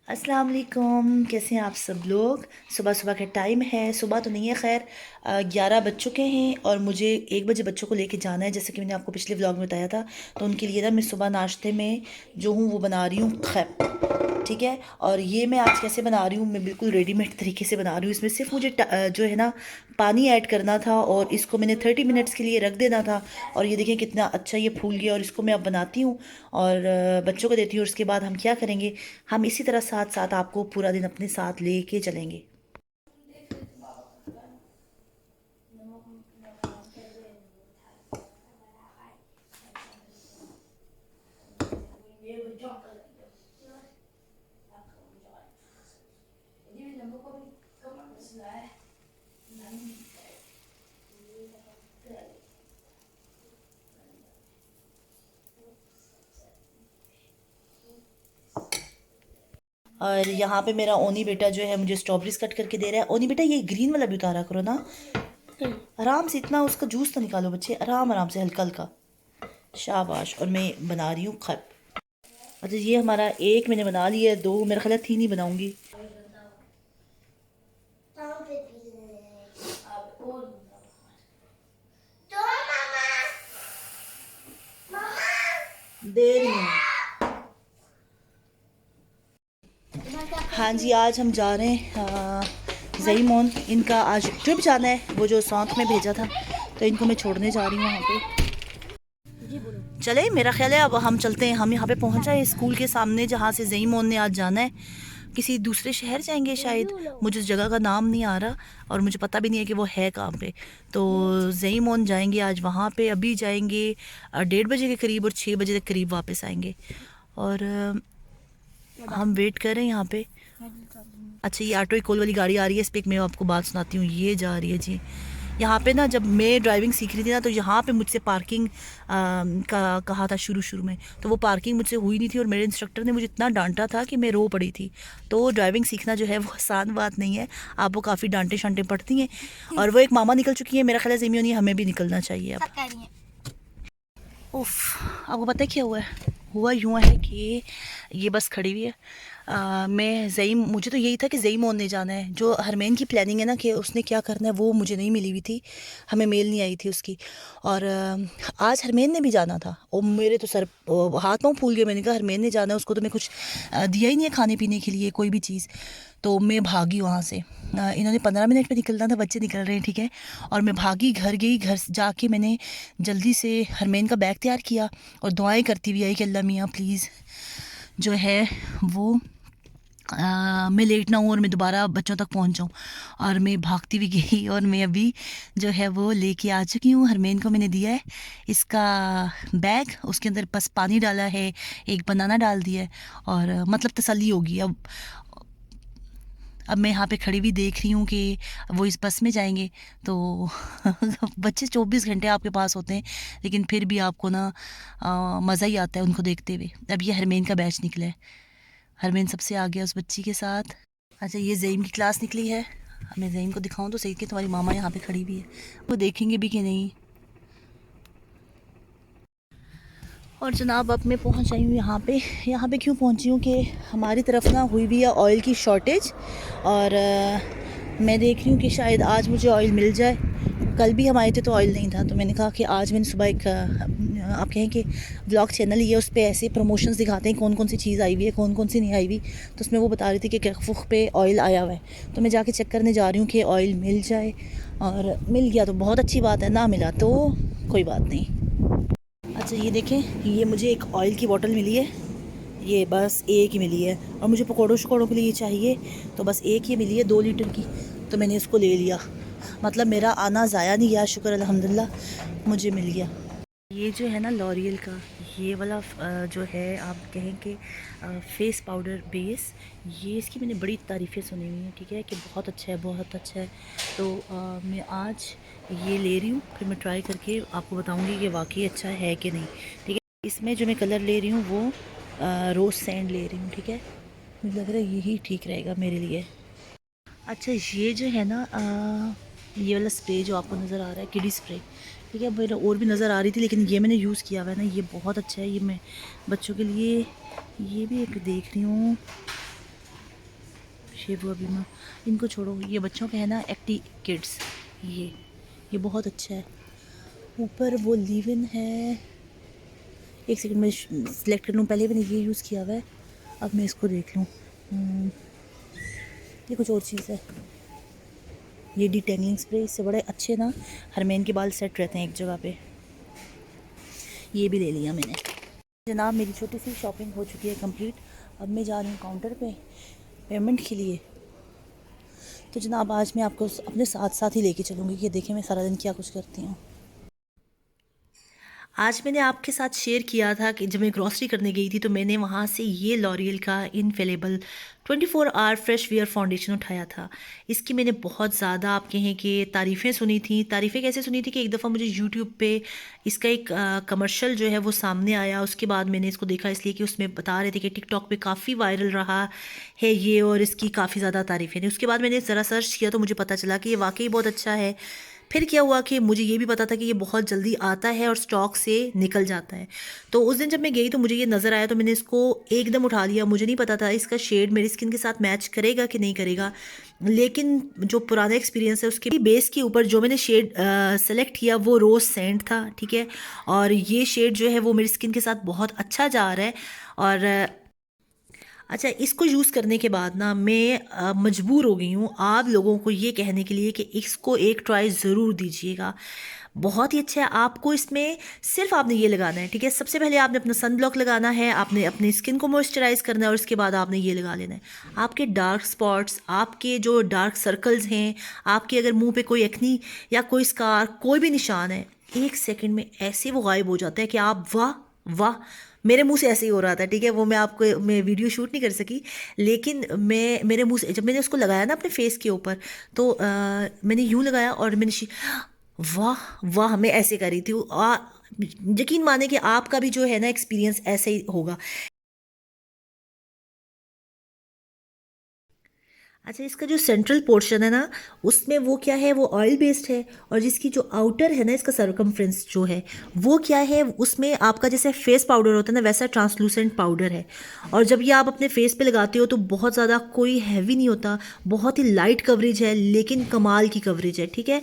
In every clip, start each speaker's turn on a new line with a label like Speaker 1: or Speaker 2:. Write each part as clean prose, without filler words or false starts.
Speaker 1: अस्सलाम वालेकुम। कैसे हैं आप सब लोग। सुबह सुबह का टाइम है, सुबह तो नहीं है खैर, 11 बज चुके हैं और मुझे 1 बजे बच्चों को लेके जाना है, जैसे कि मैंने आपको पिछले व्लॉग में बताया था। तो उनके लिए ना मैं सुबह नाश्ते में जो हूँ वो बना रही हूँ खैप, ठीक है। और ये मैं आज कैसे बना रही हूँ, मैं बिल्कुल रेडीमेड तरीके से बना रही हूँ। इसमें सिर्फ मुझे जो है ना पानी ऐड करना था और इसको मैंने 30 मिनट्स के लिए रख देना था। और ये देखें कितना अच्छा ये फूल गया और इसको मैं अब बनाती हूँ और बच्चों को देती हूँ। और उसके बाद हम क्या करेंगे, हम इसी तरह साथ साथ आपको पूरा दिन अपने साथ लेके चलेंगे। और यहाँ पे मेरा ओनी बेटा जो है मुझे स्ट्रॉबेरीज कट करके दे रहा है। ओनी बेटा ये ग्रीन वाला भी उतारा करो ना, आराम से, इतना उसका जूस तो निकालो बच्चे, आराम आराम से, हल्का हल्का, शाबाश। और मैं बना रही हूँ खट। अच्छा ये हमारा एक मैंने बना लिया है, दो मेरा ख्याल है 3 ही बनाऊंगी। दे रही हूँ। हाँ जी, आज हम जा रहे हैं जईमोन, इनका आज ट्रिप जाना है, वो जो साथ में भेजा था, तो इनको मैं छोड़ने जा रही हूँ वहाँ पे। चले, मेरा ख्याल है अब हम चलते हैं। हम यहाँ पे पहुँच जाए स्कूल के सामने जहाँ से जईमोन ने आज जाना है। किसी दूसरे शहर जाएंगे शायद, मुझे उस जगह का नाम नहीं आ रहा और मुझे पता भी नहीं है कि वो है कहाँ पे। तो जईमोन जाएंगे आज वहाँ पे, अभी जाएंगे 1:30 बजे के करीब और 6 बजे के करीब वापस आएंगे। और हम वेट कर रहे हैं यहाँ पे। अच्छा ये ऑटो इकोल वाली गाड़ी आ रही है, इस पर मैं आपको बात सुनाती हूँ। ये जा रही है जी यहाँ पे ना, जब मैं ड्राइविंग सीख रही थी ना, तो यहाँ पे मुझसे पार्किंग का कहा था शुरू शुरू में, तो वो पार्किंग मुझसे हुई नहीं थी और मेरे इंस्ट्रक्टर ने मुझे इतना डांटा था कि मैं रो पड़ी थी। तो ड्राइविंग सीखना जो है वो आसान बात नहीं है, आपको काफ़ी डांटे शांटे पड़ती हैं। और वो एक मामा निकल चुकी है, मेरा ख्याल है ज़मीनी हमें भी निकलना चाहिए अब। उफ, आपको पता है क्या हुआ है? हुआ यूँ है कि ये बस खड़ी हुई है। मैं ज़ईम, मुझे तो यही था कि ज़ईमोन ने जाना है। जो हरमैन की प्लानिंग है ना कि उसने क्या करना है, वो मुझे नहीं मिली हुई थी, हमें मेल नहीं आई थी उसकी। और आज हरमैन ने भी जाना था और मेरे तो सर हाथ पाँव फूल गए। मैंने कहा हरमैन ने जाना है, उसको तो मैं कुछ दिया ही नहीं है खाने पीने के लिए कोई भी चीज़। तो मैं भागी वहाँ से। इन्होंने 15 मिनट में निकलना था, बच्चे निकल रहे हैं, ठीक है। और मैं भागी, घर गई, घर जाके मैंने जल्दी से हरमैन का बैग तैयार किया और दुआएं करती हुई आई कि अल्लाह मियाँ प्लीज़ जो है वो मैं लेट ना हूँ और मैं दोबारा बच्चों तक पहुँच जाऊँ। और मैं भागती भी गई और मैं अभी जो है वो लेके आ चुकी हूँ। हरमैन को मैंने दिया है इसका बैग, उसके अंदर बस पानी डाला है, एक बनाना डाल दिया है और मतलब तसल्ली होगी। अब मैं यहाँ पे खड़ी हुई देख रही हूँ कि वो इस बस में जाएंगे। तो बच्चे 24 घंटे आपके पास होते हैं, लेकिन फिर भी आपको ना मज़ा ही आता है उनको देखते हुए। अब ये हरमैन का बैच निकला है, हरमैन सबसे आ गया उस बच्ची के साथ। अच्छा ये ज़ईम की क्लास निकली है, मैं ज़ईम को दिखाऊं तो सही कि तुम्हारी मामा यहाँ पे खड़ी हुई है, वो देखेंगे भी कि नहीं। और जनाब अब मैं पहुँच आई हूँ यहाँ पे। यहाँ पे क्यों पहुँची हूँ कि हमारी तरफ ना हुई हुई है ऑयल की शॉर्टेज। और मैं देख रही हूँ कि शायद आज मुझे ऑयल मिल जाए। कल भी हम आए थे तो ऑयल नहीं था, तो मैंने कहा कि आज मैंने सुबह एक आप कहें कि ब्लॉग चैनल ही है, उस पर ऐसे प्रमोशंस दिखाते हैं कौन कौन सी चीज़ आई हुई है, कौन कौन सी नहीं आई हुई। तो उसमें वो बता रही थी कि कैफुख पे ऑयल आया हुआ है, तो मैं जाके चेक करने जा रही हूँ कि ऑयल मिल जाए। और मिल गया तो बहुत अच्छी बात है, ना मिला तो कोई बात नहीं। अच्छा ये देखें, ये मुझे एक ऑयल की बोतल मिली है, ये बस एक ही मिली है। और मुझे पकौड़ों शकौड़ों के लिए चाहिए, तो बस एक ही मिली है 2 लीटर की, तो मैंने इसको ले लिया। मतलब मेरा आना ज़ाया नहीं गया, शुक्र अल्हम्दुलिल्लाह मुझे मिल गया। ये जो है ना लॉरियल का ये वाला जो है आप कहें कि फेस पाउडर बेस, ये इसकी मैंने बड़ी तारीफ़ें सुनी हुई हैं, ठीक है, कि बहुत अच्छा है, बहुत अच्छा है। तो मैं आज ये ले रही हूँ, फिर मैं ट्राई करके आपको बताऊँगी कि वाकई अच्छा है कि नहीं, ठीक है। इसमें जो मैं कलर ले रही हूँ वो रोज़ सैंड ले रही हूँ, ठीक है। मुझे लग रहा है यही ठीक रहेगा मेरे लिए। अच्छा ये जो है ना ये वाला स्प्रे जो आपको नज़र आ रहा है, किडी स्प्रे, ठीक है। मेरे और भी नज़र आ रही थी लेकिन ये मैंने यूज़ किया हुआ है ना, ये बहुत अच्छा है। ये मैं बच्चों के लिए ये भी एक देख रही हूँ, शेबू अबीमा, इनको छोड़ो, ये बच्चों का है ना, एक्टी किड्स, ये बहुत अच्छा है। ऊपर वो लिव इन है, एक सेकंड में सिलेक्ट कर लूँ, पहले मैंने ये यूज़ किया हुआ है, अब मैं इसको देख लूँ। ये कुछ और चीज़ है, ये डिटेंगलिंग स्प्रे, इससे बड़े अच्छे ना हरमैन के बाल सेट रहते हैं एक जगह पे। ये भी ले लिया मैंने। जनाब मेरी छोटी सी शॉपिंग हो चुकी है कंप्लीट। अब मैं जा रही हूँ काउंटर पे पेमेंट के लिए। तो जनाब आज मैं आपको अपने साथ साथ ही लेके चलूँगी कि देखें मैं सारा दिन क्या कुछ करती हूँ। आज मैंने आपके साथ शेयर किया था कि जब मैं ग्रॉसरी करने गई थी तो मैंने वहाँ से ये लॉरियल का infallible 24 hour fresh wear foundation उठाया था। इसकी मैंने बहुत ज़्यादा आप कहें कि तारीफ़ें सुनी थी। तारीफ़ें कैसे सुनी थी कि एक दफ़ा मुझे यूट्यूब पे इसका एक कमर्शियल जो है वो सामने आया, उसके बाद मैंने इसको देखा, इसलिए कि उसमें बता रहे थे कि टिकटॉक पे काफ़ी वायरल रहा है ये और इसकी काफ़ी ज़्यादा तारीफ़ें थी। उसके बाद मैंने ज़रा सर्च किया तो मुझे पता चला कि ये वाकई बहुत अच्छा है। फिर क्या हुआ कि मुझे ये भी पता था कि ये बहुत जल्दी आता है और स्टॉक से निकल जाता है। तो उस दिन जब मैं गई तो मुझे ये नज़र आया तो मैंने इसको एकदम उठा लिया। मुझे नहीं पता था इसका शेड मेरी स्किन के साथ मैच करेगा कि नहीं करेगा, लेकिन जो पुराना एक्सपीरियंस है उसके बेस के ऊपर जो मैंने शेड सेलेक्ट किया वो रोज़ सेंट था, ठीक है। और ये शेड जो है वो मेरी स्किन के साथ बहुत अच्छा जा रहा है। और अच्छा, इसको यूज़ करने के बाद ना मैं मजबूर हो गई हूँ आप लोगों को ये कहने के लिए कि इसको एक ट्राई ज़रूर दीजिएगा। बहुत ही अच्छा है। आपको इसमें सिर्फ आपने ये लगाना है, ठीक है। सबसे पहले आपने अपना सन ब्लॉक लगाना है, आपने अपनी स्किन को मॉइस्चराइज करना है और उसके बाद आपने ये लगा लेना है। आपके डार्क स्पॉट्स, आपके जो डार्क सर्कल्स हैं, आपके अगर मुंह पे कोई एक्नी या कोई स्कार, कोई भी निशान है, 1 सेकंड में ऐसे वो गायब हो जाता है कि आप वाह वाह। मेरे मुंह से ऐसे ही हो रहा था, ठीक है। वो मैं वीडियो शूट नहीं कर सकी, लेकिन मैं मेरे मुंह से जब मैंने उसको लगाया ना अपने फेस के ऊपर तो मैंने यूं लगाया और मैंने वाह वाह मैं ऐसे कर रही थी। यकीन माने कि आपका भी जो है ना एक्सपीरियंस ऐसे ही होगा। अच्छा, इसका जो सेंट्रल पोर्शन है ना उसमें वो क्या है, वो ऑयल बेस्ड है। और जिसकी जो आउटर है ना, इसका सरकमफ्रेंस जो है वो क्या है, उसमें आपका जैसे फेस पाउडर होता है ना वैसा ट्रांसलूसेंट पाउडर है। और जब ये आप अपने फेस पे लगाते हो तो बहुत ज़्यादा कोई हैवी नहीं होता, बहुत ही लाइट कवरेज है, लेकिन कमाल की कवरेज है, ठीक है।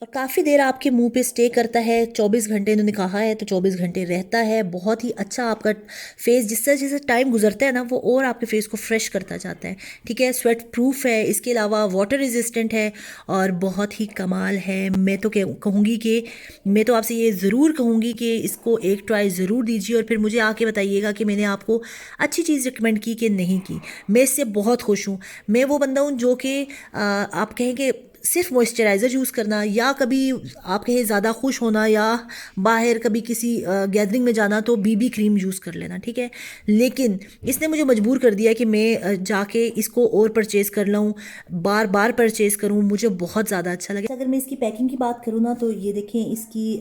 Speaker 1: और काफ़ी देर आपके मुंह पे स्टे करता है, 24 घंटे इन्होंने कहा है तो 24 घंटे रहता है। बहुत ही अच्छा आपका फेस जैसे जैसे टाइम गुजरता है ना वो और आपके फेस को फ्रेश करता जाता है, ठीक है। स्वेट प्रूफ है, इसके अलावा वाटर रेजिस्टेंट है और बहुत ही कमाल है। मैं तो कहूँगी कि मैं तो आपसे ये ज़रूर कहूँगी कि इसको एक ट्राई ज़रूर दीजिए और फिर मुझे आके बताइएगा कि मैंने आपको अच्छी चीज़ रिकमेंड की कि नहीं की। मैं इससे बहुत खुश हूँ। मैं वो बंदा हूँ जो कि आप कहें कि सिर्फ मॉइस्चराइज़र यूज़ करना, या कभी आप कहें ज़्यादा खुश होना, या बाहर कभी किसी गैदरिंग में जाना तो बीबी क्रीम यूज़ कर लेना, ठीक है। लेकिन इसने मुझे मजबूर कर दिया कि मैं जाके इसको और परचेज़ कर लूँ, बार बार परचेज़ करूँ। मुझे बहुत ज़्यादा अच्छा लगा। अगर मैं इसकी पैकिंग की बात करूँ ना तो ये देखें, इसकी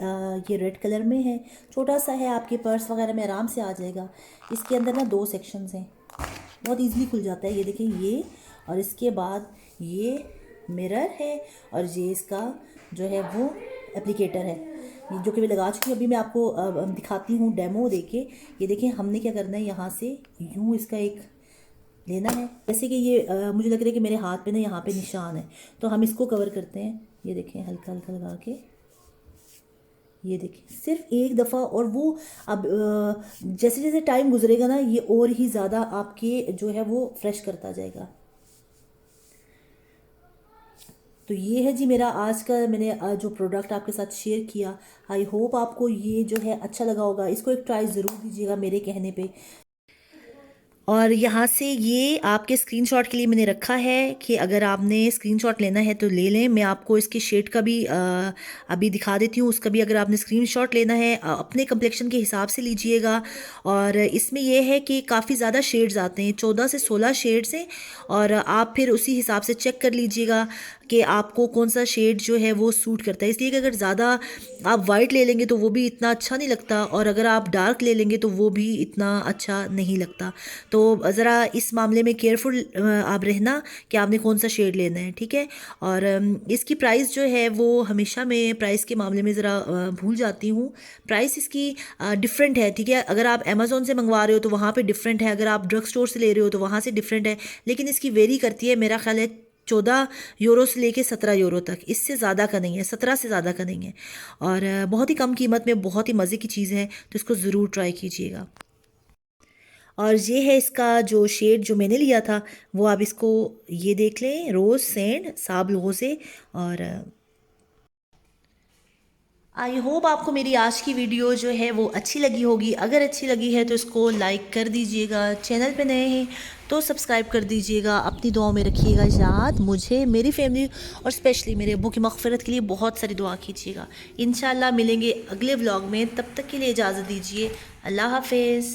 Speaker 1: ये रेड कलर में है, छोटा सा है, आपके पर्स वगैरह में आराम से आ जाएगा। इसके अंदर ना 2 सेक्शंस हैं, बहुत ईजिली खुल जाता है। ये देखें ये, और इसके बाद ये मिरर है और ये इसका जो है वो एप्लीकेटर है, ये जो कि मैं लगा चुकी हूँ। अभी मैं आपको दिखाती हूँ डेमो देके। ये देखें, हमने क्या करना है, यहाँ से यूँ इसका एक लेना है, जैसे कि ये मुझे लग रहा है कि मेरे हाथ पे ना यहाँ पे निशान है, तो हम इसको कवर करते हैं। ये देखें, हल्का हल्का लगा के, ये देखें सिर्फ एक दफ़ा। और वो अब जैसे जैसे टाइम गुजरेगा ना ये और ही ज़्यादा आपके जो है वो फ्रेश करता जाएगा। तो ये है जी मेरा आज का, मैंने जो प्रोडक्ट आपके साथ शेयर किया। आई होप आपको ये जो है अच्छा लगा होगा। इसको एक ट्राई ज़रूर दीजिएगा मेरे कहने पे। और यहाँ से ये आपके स्क्रीनशॉट के लिए मैंने रखा है कि अगर आपने स्क्रीनशॉट लेना है तो ले लें। मैं आपको इसकी शेड का भी अभी दिखा देती हूँ, उसका भी अगर आपने स्क्रीनशॉट लेना है अपने कम्प्लेक्शन के हिसाब से लीजिएगा। और इसमें यह है कि काफ़ी ज़्यादा शेड्स आते हैं, 14 से 16 शेड्स हैं, और आप फिर उसी हिसाब से चेक कर लीजिएगा कि आपको कौन सा शेड जो है वो सूट करता है। इसलिए कि अगर ज़्यादा आप वाइट ले लेंगे तो वो भी इतना अच्छा नहीं लगता, और अगर आप डार्क ले लेंगे तो वो भी इतना अच्छा नहीं लगता। तो ज़रा इस मामले में केयरफुल आप रहना कि आपने कौन सा शेड लेना है, ठीक है। और इसकी प्राइस जो है वो हमेशा मैं प्राइस के मामले में ज़रा भूल जाती हूँ। प्राइस इसकी डिफरेंट है, ठीक है। अगर आप अमेज़ोन से मंगवा रहे हो तो वहाँ पे डिफरेंट है, अगर आप ड्रग स्टोर से ले रहे हो तो वहाँ से डिफरेंट है, लेकिन इसकी वेरी करती है। मेरा ख्याल है 14 यूरो से लेके 17 यूरो तक, इससे ज़्यादा का नहीं है, 17 से ज़्यादा का नहीं है। और बहुत ही कम कीमत में बहुत ही मज़े की चीज़ है, तो इसको ज़रूर ट्राई कीजिएगा। और ये है इसका जो शेड जो मैंने लिया था, वो आप इसको ये देख लें, रोज़ सैंड साब लोगों से। और आई होप आपको मेरी आज की वीडियो जो है वो अच्छी लगी होगी। अगर अच्छी लगी है तो इसको लाइक कर दीजिएगा, चैनल पे नए हैं तो सब्सक्राइब कर दीजिएगा। अपनी दुआओं में रखिएगा याद, मुझे, मेरी फैमिली और स्पेशली मेरे अब्बू की मग़फ़िरत के लिए बहुत सारी दुआ कीजिएगा। इंशाल्लाह मिलेंगे अगले व्लॉग में, तब तक के लिए इजाज़त दीजिए। अल्लाह हाफ़िज़।